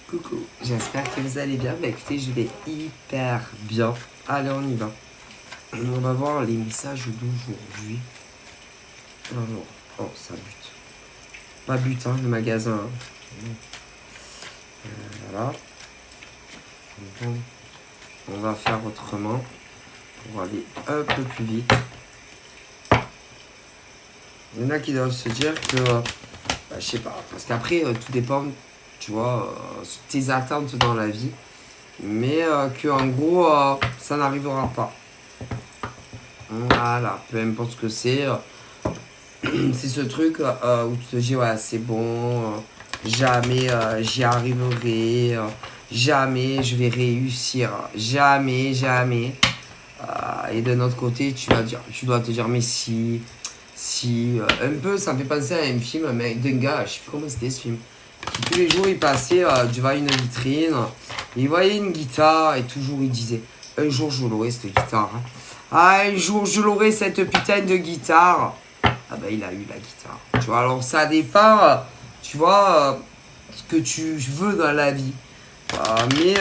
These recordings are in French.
Coucou, j'espère que vous allez bien. Bah écoutez, je vais hyper bien. Allez, on y va. On va voir les messages d'aujourd'hui. Alors, oh, ça bute. Pas but, hein, le magasin. Voilà. Donc, on va faire autrement pour aller un peu plus vite. Il y en a qui doivent se dire que, je sais pas, parce qu'après, tout dépend, tu vois, tes attentes dans la vie. Mais que en gros, ça n'arrivera pas. Voilà, peu importe ce que c'est. C'est ce truc où tu te dis, ouais, c'est bon, jamais j'y arriverai, jamais je vais réussir, jamais, jamais. Et d'un autre côté, tu dois te dire, mais si, un peu, ça me fait penser à un film d'un gars, je sais plus comment c'était ce film, qui tous les jours il passait devant une vitrine, il voyait une guitare et toujours il disait, un jour je l'aurai cette guitare. Hein. Ah, un jour je l'aurai cette putain de guitare. Ah ben il a eu la guitare. Tu vois, alors ça dépend, tu vois, ce que tu veux dans la vie. Mais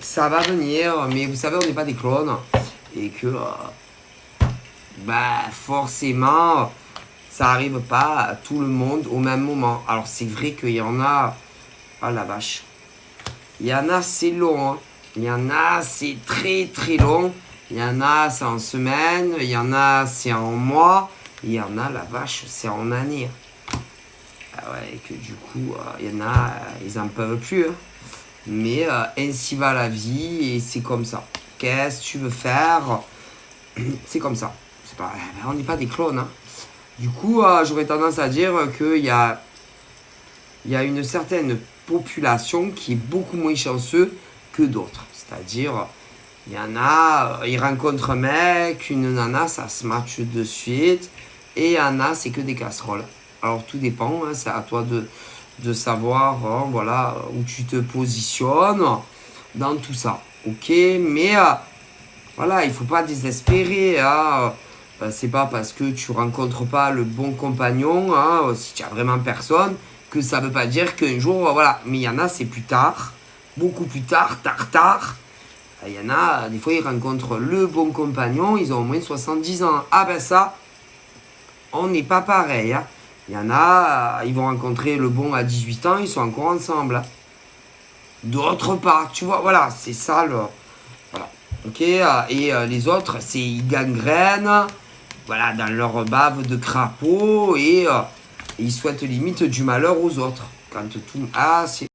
ça va venir. Mais vous savez, on n'est pas des clones. Et que, forcément, ça arrive pas à tout le monde au même moment. Alors c'est vrai qu'il y en a... Ah la vache. Il y en a, c'est long. Hein. Il y en a, c'est très très long. Il y en a, c'est en semaine. Il y en a, c'est en mois. Il y en a, la vache, c'est en année. Ah ouais, et que du coup, il y en a, ils en peuvent plus. Hein. Mais ainsi va la vie et c'est comme ça. Qu'est-ce que tu veux faire? C'est comme ça. C'est pas, on n'est pas des clones. Hein. Du coup, j'aurais tendance à dire qu'il y a une certaine population qui est beaucoup moins chanceux que d'autres. C'est-à-dire, il y en a, ils rencontrent un mec, une nana, ça se matche de suite. Et il y en a, c'est que des casseroles. Alors tout dépend, hein, c'est à toi de savoir voilà, où tu te positionnes dans tout ça. Ok, mais voilà, il ne faut pas désespérer. Hein, c'est pas parce que tu rencontres pas le bon compagnon, hein, si tu as vraiment personne, que ça veut pas dire qu'un jour, voilà. Mais il y en a, c'est plus tard, beaucoup plus tard, tard. Il y en a, des fois, ils rencontrent le bon compagnon, ils ont au moins 70 ans. Ah ben ça, on n'est pas pareil. Hein. Il y en a, ils vont rencontrer le bon à 18 ans, ils sont encore ensemble. Hein. D'autres pas, tu vois, voilà, c'est ça le... Voilà, ok, et les autres, c'est ils gangrènent, voilà, dans leur bave de crapaud, et ils souhaitent limite du malheur aux autres. Quand tout... Ah, c'est...